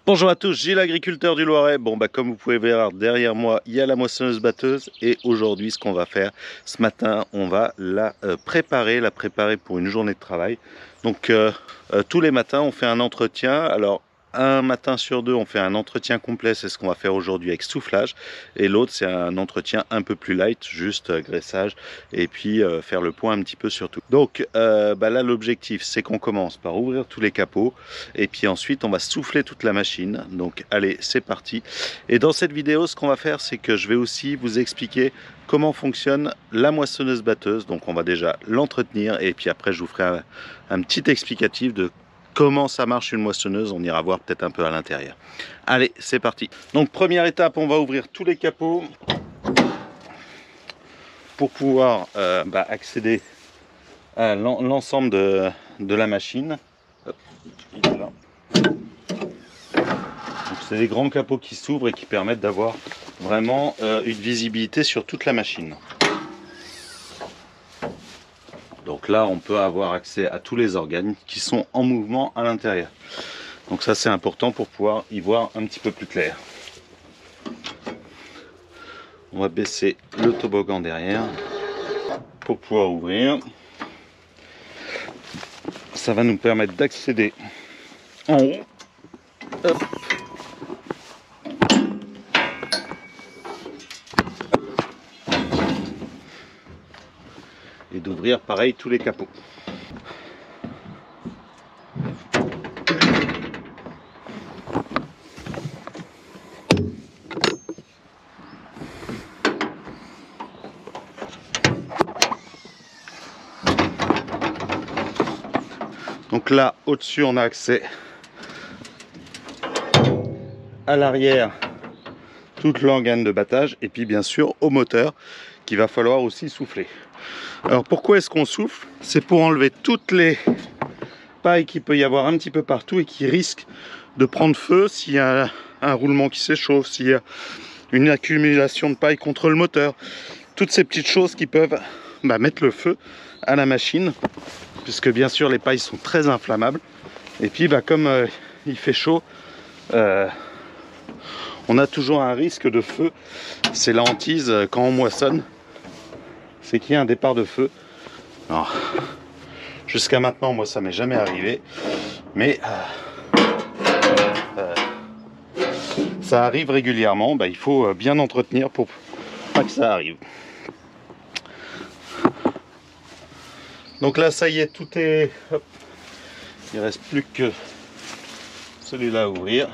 Bonjour à tous, Gilles, l'agriculteur du Loiret. Bon, comme vous pouvez voir derrière moi, il y a la moissonneuse batteuse. Et aujourd'hui, ce qu'on va faire, ce matin, on va la préparer pour une journée de travail. Donc, tous les matins, on fait un entretien. Alors, un matin sur deux, on fait un entretien complet. C'est ce qu'on va faire aujourd'hui avec soufflage. Et l'autre, c'est un entretien un peu plus light, juste graissage. Et puis, faire le point un petit peu sur tout. Donc, là, l'objectif, c'est qu'on commence par ouvrir tous les capots. Et puis ensuite, on va souffler toute la machine. Donc, allez, c'est parti. Et dans cette vidéo, ce qu'on va faire, c'est que je vais aussi vous expliquer comment fonctionne la moissonneuse batteuse. Donc, on va déjà l'entretenir. Et puis après, je vous ferai un petit explicatif de comment ça marche une moissonneuse. On ira voir peut-être un peu à l'intérieur. Allez, c'est parti. Donc, première étape, on va ouvrir tous les capots pour pouvoir accéder à l'ensemble de la machine. Hop, voilà. C'est des grands capots qui s'ouvrent et qui permettent d'avoir vraiment une visibilité sur toute la machine. Donc là, on peut avoir accès à tous les organes qui sont en mouvement à l'intérieur. Donc ça, c'est important pour pouvoir y voir un petit peu plus clair. On va baisser le toboggan derrière pour pouvoir ouvrir. Ça va nous permettre d'accéder en haut. Hop. Et d'ouvrir pareil tous les capots. Donc là, au-dessus, on a accès à l'arrière, toute l'organe de battage, et puis bien sûr au moteur qu'il va falloir aussi souffler. Alors pourquoi est-ce qu'on souffle? C'est pour enlever toutes les pailles qu'il peut y avoir un petit peu partout et qui risquent de prendre feu s'il y a un roulement qui s'échauffe, s'il y a une accumulation de paille contre le moteur. Toutes ces petites choses qui peuvent mettre le feu à la machine, puisque bien sûr les pailles sont très inflammables. Et puis comme il fait chaud, on a toujours un risque de feu. C'est la hantise quand on moissonne, c'est qu'il y a un départ de feu. Alors, jusqu'à maintenant, moi, ça m'est jamais arrivé, mais ça arrive régulièrement. Il faut bien entretenir pour pas que ça arrive. Donc là, ça y est, tout est... Hop. Il reste plus que celui-là à ouvrir.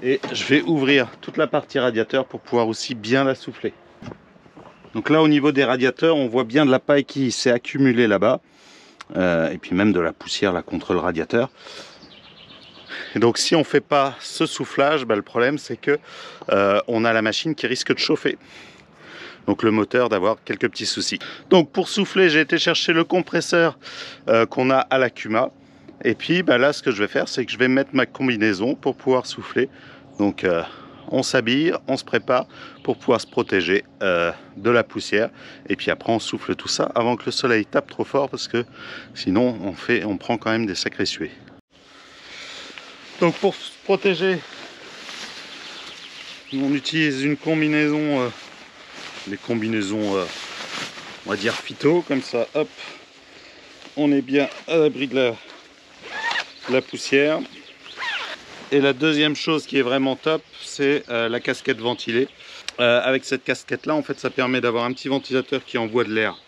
Et je vais ouvrir toute la partie radiateur pour pouvoir aussi bien la souffler. Donc là, au niveau des radiateurs, on voit bien de la paille qui s'est accumulée là-bas. Et puis même de la poussière là contre le radiateur. Et donc si on ne fait pas ce soufflage, le problème c'est que on a la machine qui risque de chauffer. Donc le moteur d'avoir quelques petits soucis. Donc pour souffler, j'ai été chercher le compresseur qu'on a à la Kuma. Et puis là, ce que je vais faire, c'est que je vais mettre ma combinaison pour pouvoir souffler. Donc on s'habille, on se prépare pour pouvoir se protéger de la poussière. Et puis après, on souffle tout ça avant que le soleil tape trop fort, parce que sinon, on prend quand même des sacrés suées. Donc pour se protéger, on utilise une combinaison, des combinaisons, on va dire phyto, comme ça, hop, on est bien à l'abri de la poussière. Et la deuxième chose qui est vraiment top, c'est la casquette ventilée. Avec cette casquette là, en fait, ça permet d'avoir un petit ventilateur qui envoie de l'air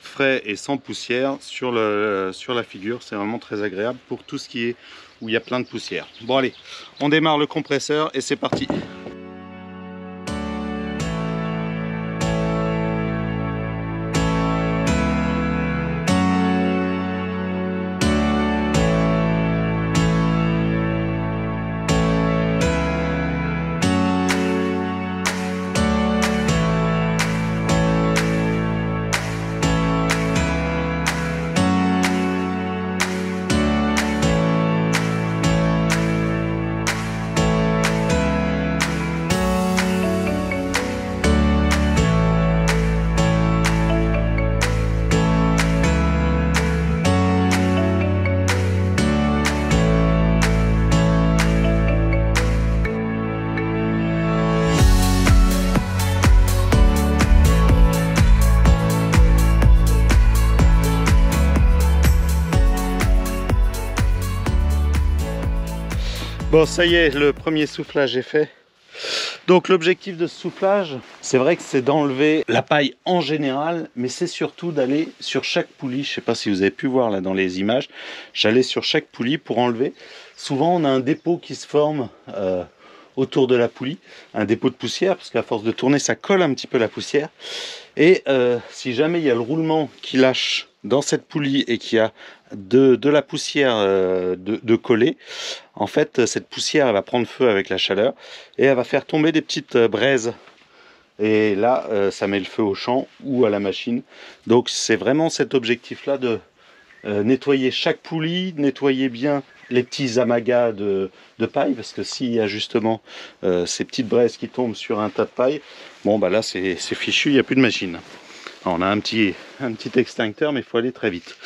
frais et sans poussière sur la figure. C'est vraiment très agréable pour tout ce qui est où il y a plein de poussière. Bon allez, on démarre le compresseur et c'est parti. Bon, ça y est, le premier soufflage est fait. Donc l'objectif de ce soufflage, c'est vrai que c'est d'enlever la paille en général, mais c'est surtout d'aller sur chaque poulie. Je ne sais pas si vous avez pu voir là dans les images, j'allais sur chaque poulie pour enlever. Souvent on a un dépôt qui se forme autour de la poulie, un dépôt de poussière, parce qu'à force de tourner ça colle un petit peu la poussière. Et si jamais il y a le roulement qui lâche dans cette poulie et qu'il y a de la poussière de coller, en fait cette poussière elle va prendre feu avec la chaleur et elle va faire tomber des petites braises. Et là ça met le feu au champ ou à la machine. Donc c'est vraiment cet objectif là de nettoyer chaque poulie, nettoyer bien les petits amas de paille, parce que s'il y a justement ces petites braises qui tombent sur un tas de paille, bon bah là c'est fichu, il n'y a plus de machine. Alors, on a un petit extincteur, mais il faut aller très vite.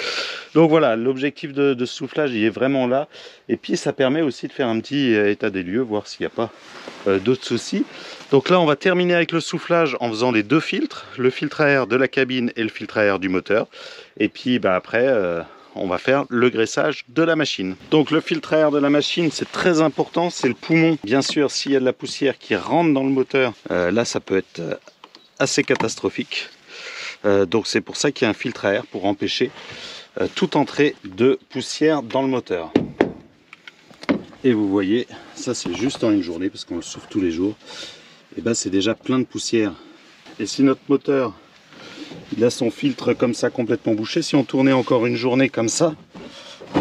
Donc voilà, l'objectif de ce soufflage il est vraiment là, et puis ça permet aussi de faire un petit état des lieux, voir s'il n'y a pas d'autres soucis. Donc là on va terminer avec le soufflage en faisant les deux filtres, le filtre à air de la cabine et le filtre à air du moteur, et puis bah, après on va faire le graissage de la machine. Donc le filtre à air de la machine c'est très important, c'est le poumon. Bien sûr s'il y a de la poussière qui rentre dans le moteur, là ça peut être assez catastrophique. Donc c'est pour ça qu'il y a un filtre à air pour empêcher toute entrée de poussière dans le moteur. Et vous voyez, ça c'est juste en une journée parce qu'on le souffle tous les jours. Et ben c'est déjà plein de poussière. Et si notre moteur il a son filtre comme ça complètement bouché, si on tournait encore une journée comme ça,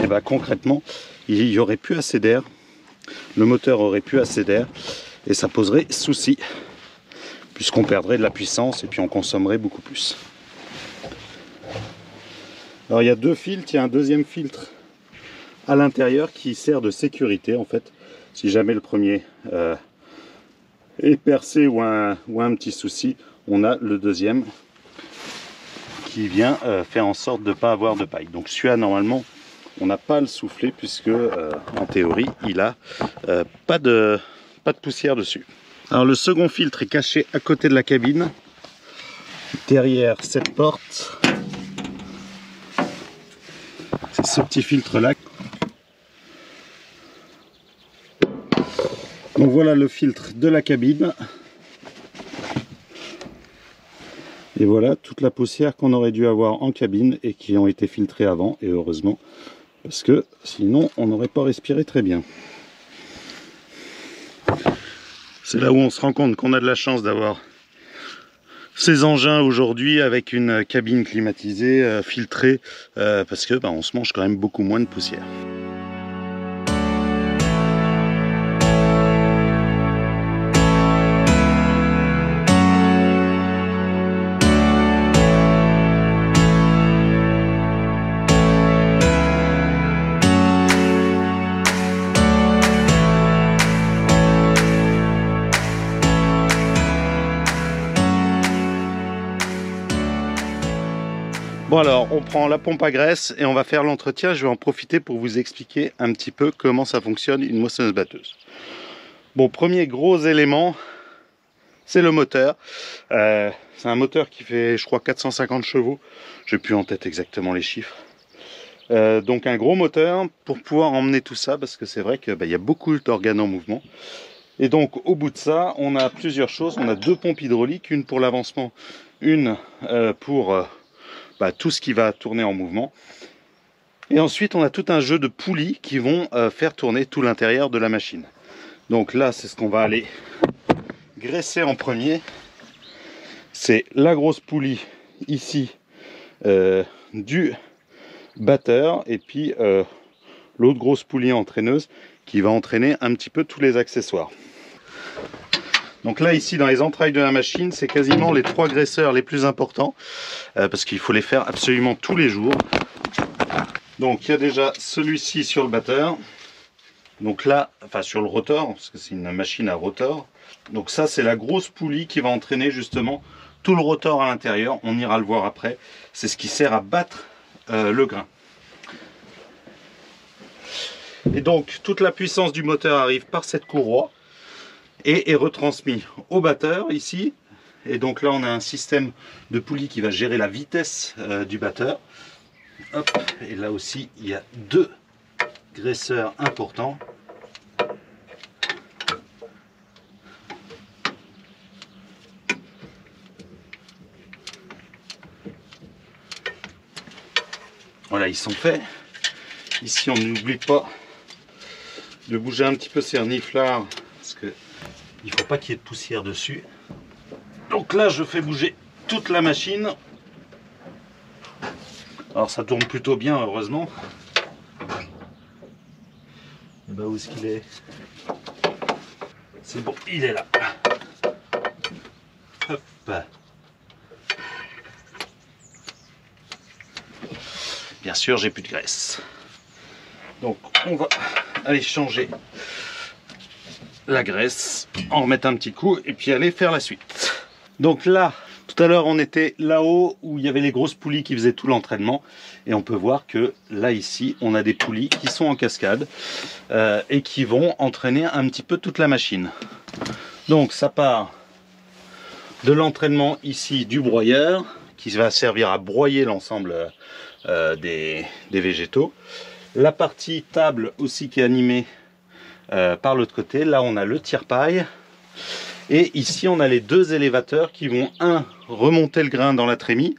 et ben concrètement il n'y aurait plus assez d'air. Le moteur aurait plus assez d'air et ça poserait souci, puisqu'on perdrait de la puissance et puis on consommerait beaucoup plus. Alors il y a deux filtres, il y a un deuxième filtre à l'intérieur qui sert de sécurité en fait. Si jamais le premier est percé ou un petit souci, on a le deuxième qui vient faire en sorte de ne pas avoir de paille. Donc celui-là normalement on n'a pas à le souffler puisque en théorie il a pas de poussière dessus. Alors le second filtre est caché à côté de la cabine, derrière cette porte. C'est ce petit filtre là. Donc voilà le filtre de la cabine. Et voilà toute la poussière qu'on aurait dû avoir en cabine et qui ont été filtrées avant, et heureusement, parce que sinon on n'aurait pas respiré très bien. C'est là où on se rend compte qu'on a de la chance d'avoir ces engins aujourd'hui avec une cabine climatisée, filtrée, parce que on se mange quand même beaucoup moins de poussière. Bon alors, on prend la pompe à graisse et on va faire l'entretien. Je vais en profiter pour vous expliquer un petit peu comment ça fonctionne une moissonneuse batteuse. Bon, premier gros élément, c'est le moteur. C'est un moteur qui fait, je crois, 450 chevaux. Je n'ai plus en tête exactement les chiffres. Donc un gros moteur pour pouvoir emmener tout ça, parce que c'est vrai qu'il y a beaucoup d'organes en mouvement. Et donc au bout de ça, on a plusieurs choses. On a deux pompes hydrauliques, une pour l'avancement, une pour... tout ce qui va tourner en mouvement. Et ensuite on a tout un jeu de poulies qui vont faire tourner tout l'intérieur de la machine. Donc là c'est ce qu'on va aller graisser en premier. C'est la grosse poulie ici du batteur, et puis l'autre grosse poulie entraîneuse qui va entraîner un petit peu tous les accessoires. Donc là ici dans les entrailles de la machine, c'est quasiment les trois graisseurs les plus importants parce qu'il faut les faire absolument tous les jours. Donc il y a déjà celui-ci sur le batteur, donc là, enfin sur le rotor, parce que c'est une machine à rotor. Donc ça c'est la grosse poulie qui va entraîner justement tout le rotor à l'intérieur, on ira le voir après. C'est ce qui sert à battre le grain. Et donc toute la puissance du moteur arrive par cette courroie et est retransmis au batteur ici. Et donc là on a un système de poulie qui va gérer la vitesse du batteur. Hop, et là aussi il y a deux graisseurs importants. Voilà, ils sont faits. Ici, on n'oublie pas de bouger un petit peu ces reniflards parce que il ne faut pas qu'il y ait de poussière dessus. Donc là, je fais bouger toute la machine. Alors ça tourne plutôt bien, heureusement. Et bah, où est-ce qu'il est? C'est bon, il est là. Hop. Bien sûr, j'ai plus de graisse. Donc on va aller changer la graisse, en remettre un petit coup et puis aller faire la suite. Donc là, tout à l'heure on était là-haut où il y avait les grosses poulies qui faisaient tout l'entraînement et on peut voir que là ici on a des poulies qui sont en cascade et qui vont entraîner un petit peu toute la machine. Donc ça part de l'entraînement ici du broyeur qui va servir à broyer l'ensemble des végétaux. La partie table aussi qui est animée par l'autre côté. Là on a le tire-paille. Et ici on a les deux élévateurs qui vont remonter le grain dans la trémie.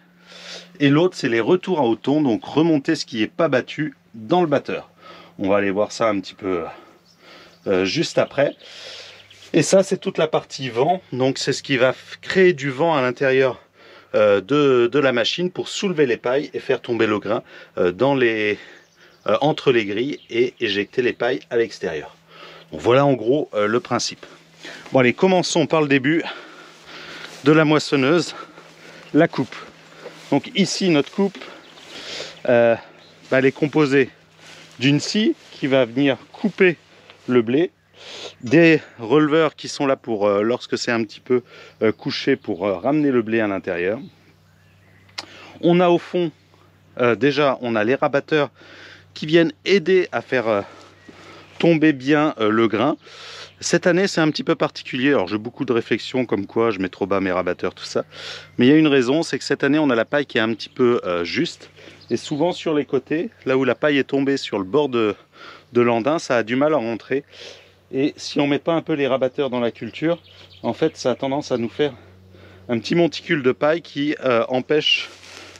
Et l'autre c'est les retours à auton, donc remonter ce qui n'est pas battu dans le batteur. On va aller voir ça un petit peu juste après. Et ça c'est toute la partie vent. Donc c'est ce qui va créer du vent à l'intérieur de la machine pour soulever les pailles et faire tomber le grain entre les grilles et éjecter les pailles à l'extérieur. Voilà en gros le principe. Bon allez, commençons par le début de la moissonneuse, la coupe. Donc ici notre coupe, elle est composée d'une scie qui va venir couper le blé, des releveurs qui sont là pour lorsque c'est un petit peu couché pour ramener le blé à l'intérieur. On a au fond déjà on a les rabatteurs qui viennent aider à faire tomber bien le grain. Cette année c'est un petit peu particulier, alors j'ai beaucoup de réflexions comme quoi je mets trop bas mes rabatteurs, tout ça, mais il y a une raison, c'est que cette année on a la paille qui est un petit peu juste, et souvent sur les côtés, là où la paille est tombée sur le bord de l'andin, ça a du mal à rentrer, et si on met pas un peu les rabatteurs dans la culture, en fait ça a tendance à nous faire un petit monticule de paille qui empêche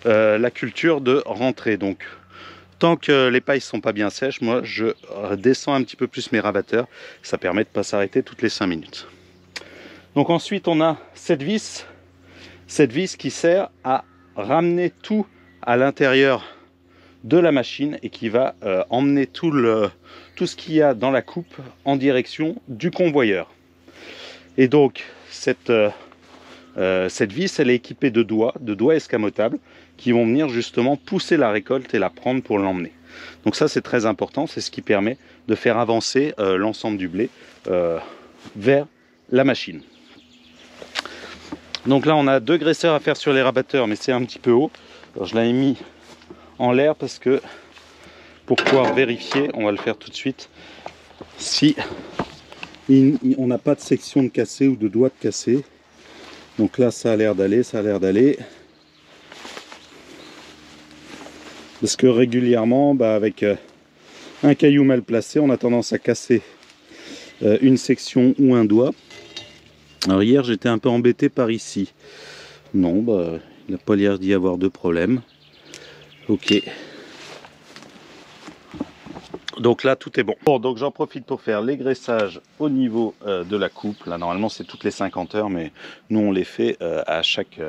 la culture de rentrer. Donc tant que les pailles ne sont pas bien sèches, moi je descends un petit peu plus mes rabatteurs. Ça permet de ne pas s'arrêter toutes les 5 minutes. Donc ensuite on a cette vis qui sert à ramener tout à l'intérieur de la machine et qui va emmener tout ce qu'il y a dans la coupe en direction du convoyeur. Et donc cette vis elle est équipée de doigts escamotables qui vont venir justement pousser la récolte et la prendre pour l'emmener. Donc ça c'est très important, c'est ce qui permet de faire avancer l'ensemble du blé vers la machine. Donc là on a 2 graisseurs à faire sur les rabatteurs, mais c'est un petit peu haut. Alors je l'avais mis en l'air parce que pour pouvoir vérifier, on va le faire tout de suite, si on n'a pas de section de cassé ou de doigt de cassé. Donc là ça a l'air d'aller, parce que régulièrement avec un caillou mal placé on a tendance à casser une section ou un doigt. Alors hier j'étais un peu embêté par ici, non il n'a pas l'air d'y avoir de problème. Ok, donc là tout est bon. Bon, donc j'en profite pour faire les graissages au niveau de la coupe. Là normalement c'est toutes les 50 heures, mais nous on les fait à chaque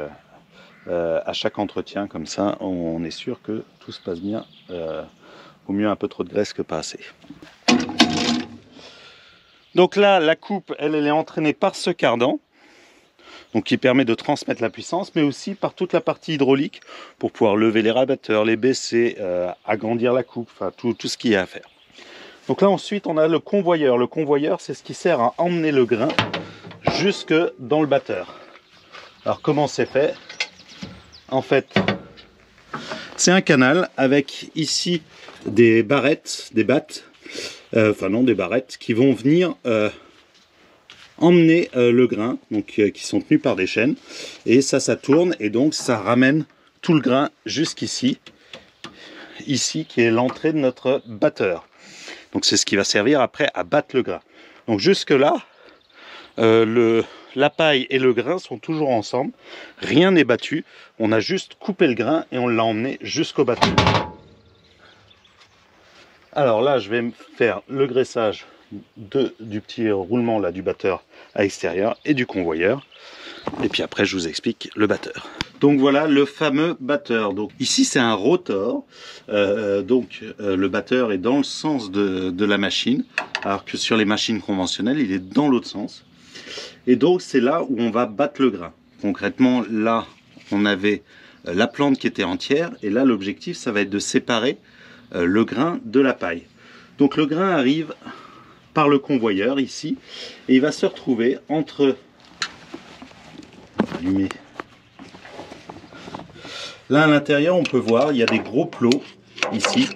entretien, comme ça on est sûr que tout se passe bien. Au mieux un peu trop de graisse que pas assez. Donc là la coupe elle est entraînée par ce cardan, donc qui permet de transmettre la puissance, mais aussi par toute la partie hydraulique pour pouvoir lever les rabatteurs, les baisser, agrandir la coupe, enfin tout ce qu'il y a à faire. Donc là ensuite on a le convoyeur. Le convoyeur c'est ce qui sert à emmener le grain jusque dans le batteur. Alors comment c'est fait? En fait c'est un canal avec ici des barrettes, des battes, des barrettes qui vont venir emmener le grain, donc qui sont tenus par des chaînes, et ça tourne et donc ça ramène tout le grain jusqu'ici, ici qui est l'entrée de notre batteur. Donc c'est ce qui va servir après à battre le grain. Donc jusque là la paille et le grain sont toujours ensemble, rien n'est battu, on a juste coupé le grain et on l'a emmené jusqu'au batteur. Alors là, je vais faire le graissage du petit roulement là du batteur à l'extérieur et du convoyeur. Et puis après, je vous explique le batteur. Donc voilà le fameux batteur. Donc ici, c'est un rotor. Le batteur est dans le sens de la machine, alors que sur les machines conventionnelles, il est dans l'autre sens. Et donc, c'est là où on va battre le grain. Concrètement, là, on avait la plante qui était entière. Et là, l'objectif, ça va être de séparer le grain de la paille. Donc le grain arrive par le convoyeur ici et il va se retrouver entre là à l'intérieur, on peut voir il y a des gros plots ici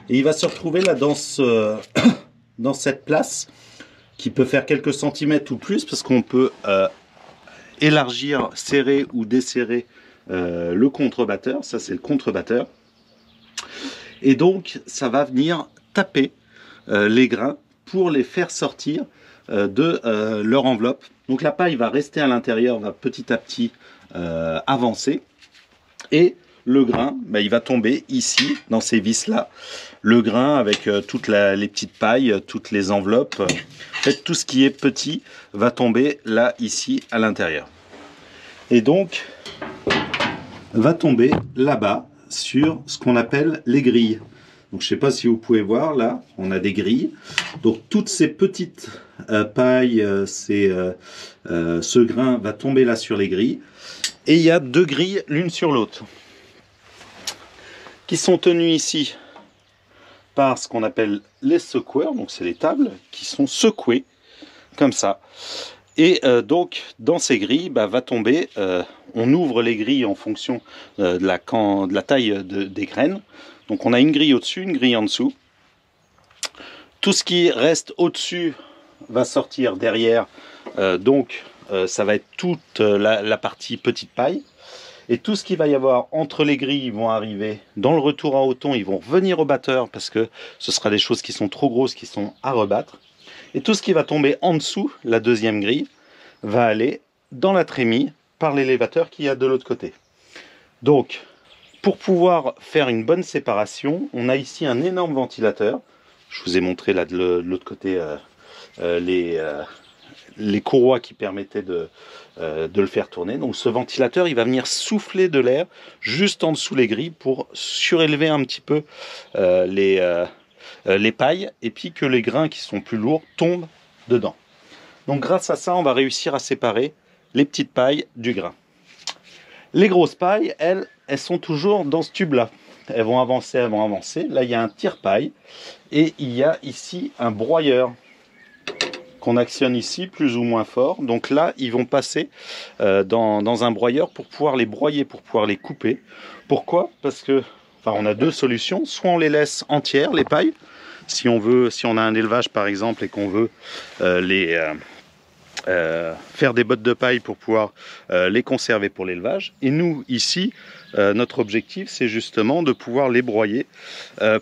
et il va se retrouver là dans dans cette place qui peut faire quelques centimètres ou plus parce qu'on peut élargir, serrer ou desserrer le contrebatteur. Ça, c'est le contrebatteur. Et donc, ça va venir taper les grains pour les faire sortir de leur enveloppe. Donc, la paille va rester à l'intérieur, va petit à petit avancer. Et le grain, il va tomber ici, dans ces vis-là. Le grain avec toutes les petites pailles, toutes les enveloppes. En fait, tout ce qui est petit va tomber là, ici, à l'intérieur. Et donc, va tomber là-bas sur ce qu'on appelle les grilles. Donc, je ne sais pas si vous pouvez voir, là, on a des grilles. Donc, toutes ces petites pailles, ce grain va tomber là sur les grilles. Et il y a deux grilles l'une sur l'autre qui sont tenues ici par ce qu'on appelle les secoueurs. Donc, c'est les tables qui sont secouées comme ça. Et donc, dans ces grilles, va tomber, on ouvre les grilles en fonction de la taille des graines. Donc, on a une grille au-dessus, une grille en dessous. Tout ce qui reste au-dessus va sortir derrière. Ça va être toute la partie petite paille. Et tout ce qu'il va y avoir entre les grilles, ils vont arriver dans le retour à Othon. Ils vont revenir au batteur parce que ce sera des choses qui sont trop grosses, qui sont à rebattre. Et tout ce qui va tomber en dessous, la deuxième grille, va aller dans la trémie par l'élévateur qui y a de l'autre côté. Donc, pour pouvoir faire une bonne séparation, on a ici un énorme ventilateur. Je vous ai montré là de l'autre côté les courroies qui permettaient de le faire tourner. Donc ce ventilateur, il va venir souffler de l'air juste en dessous les grilles pour surélever un petit peu les pailles et puis que les grains qui sont plus lourds tombent dedans. Donc grâce à ça, on va réussir à séparer les petites pailles du grain. Les grosses pailles, elles sont toujours dans ce tube-là. Elles vont avancer, elles vont avancer. Là, il y a un tire-paille et il y a ici un broyeur qu'on actionne ici plus ou moins fort. Donc là, ils vont passer dans un broyeur pour pouvoir les broyer, pour pouvoir les couper. Pourquoi? Parce que, on a deux solutions. Soit on les laisse entières, les pailles, si on a un élevage par exemple et qu'on veut faire des bottes de paille pour pouvoir les conserver pour l'élevage. Et nous, ici, notre objectif, c'est justement de pouvoir les broyer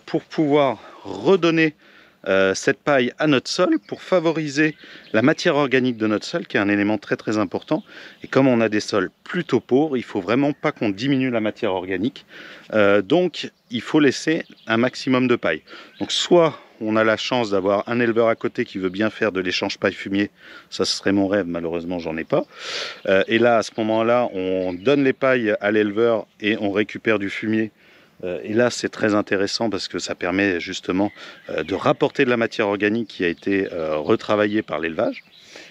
pour pouvoir redonner cette paille à notre sol pour favoriser la matière organique de notre sol qui est un élément très très important. Et comme on a des sols plutôt pauvres, il faut vraiment pas qu'on diminue la matière organique. Donc il faut laisser un maximum de paille. Donc soit on a la chance d'avoir un éleveur à côté qui veut bien faire de l'échange paille-fumier, ça ce serait mon rêve, malheureusement j'en ai pas. Et là à ce moment-là, on donne les pailles à l'éleveur et on récupère du fumier. Et là, c'est très intéressant parce que ça permet justement de rapporter de la matière organique qui a été retravaillée par l'élevage.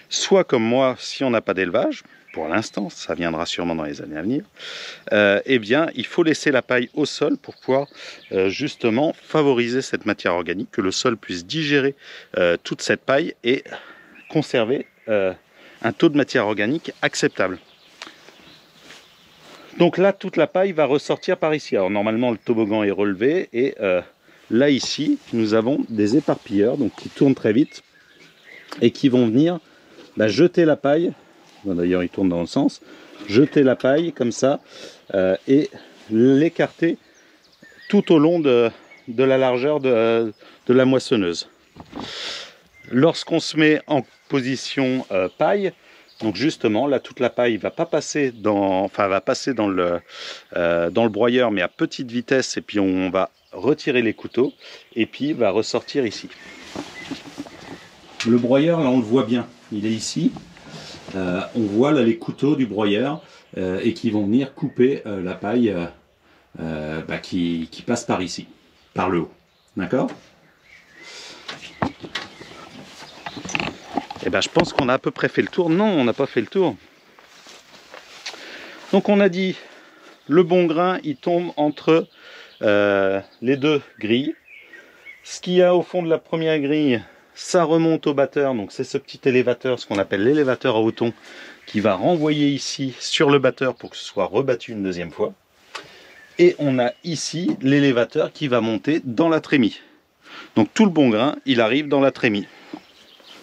Soit comme moi, si on n'a pas d'élevage, pour l'instant, ça viendra sûrement dans les années à venir, eh bien, il faut laisser la paille au sol pour pouvoir justement favoriser cette matière organique, que le sol puisse digérer toute cette paille et conserver un taux de matière organique acceptable. Donc là, toute la paille va ressortir par ici. Alors normalement, le toboggan est relevé et là, ici, nous avons des éparpilleurs donc, qui tournent très vite et qui vont venir jeter la paille. D'ailleurs, ils tournent dans le sens. Jeter la paille comme ça et l'écarter tout au long de la largeur de la moissonneuse. Lorsqu'on se met en position paille, donc justement, là, toute la paille va pas passer va passer dans le broyeur, mais à petite vitesse, et puis on va retirer les couteaux et puis va ressortir ici. Le broyeur, là on le voit bien, il est ici. On voit là les couteaux du broyeur et qui vont venir couper la paille qui passe par ici, par le haut. D'accord? Et ben je pense qu'on a à peu près fait le tour. Non, on n'a pas fait le tour. Donc on a dit, le bon grain, il tombe entre les deux grilles. Ce qu'il y a au fond de la première grille, ça remonte au batteur. Donc c'est ce petit élévateur, ce qu'on appelle l'élévateur à Othon, qui va renvoyer ici sur le batteur pour que ce soit rebattu une deuxième fois. Et on a ici l'élévateur qui va monter dans la trémie. Donc tout le bon grain, il arrive dans la trémie.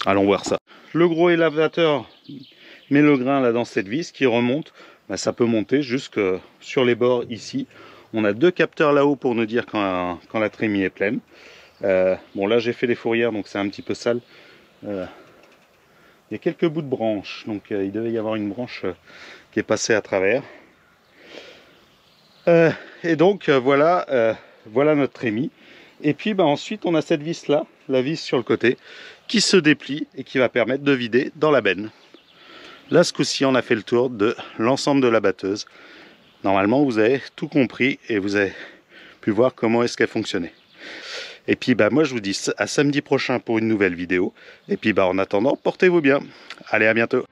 Allons voir ça. Le gros élévateur met le grain là dans cette vis qui remonte. Ben, ça peut monter jusque sur les bords ici. On a deux capteurs là-haut pour nous dire quand la trémie est pleine. Bon là j'ai fait les fourrières donc c'est un petit peu sale. Il y a quelques bouts de branches. Donc il devait y avoir une branche qui est passée à travers. Et donc voilà notre trémie. Et puis ensuite on a cette vis là, la vis sur le côté, qui se déplie et qui va permettre de vider dans la benne. Là ce coup-ci on a fait le tour de l'ensemble de la batteuse. Normalement vous avez tout compris et vous avez pu voir comment est-ce qu'elle fonctionnait. Et puis moi je vous dis à samedi prochain pour une nouvelle vidéo. Et puis en attendant, portez-vous bien. Allez, à bientôt.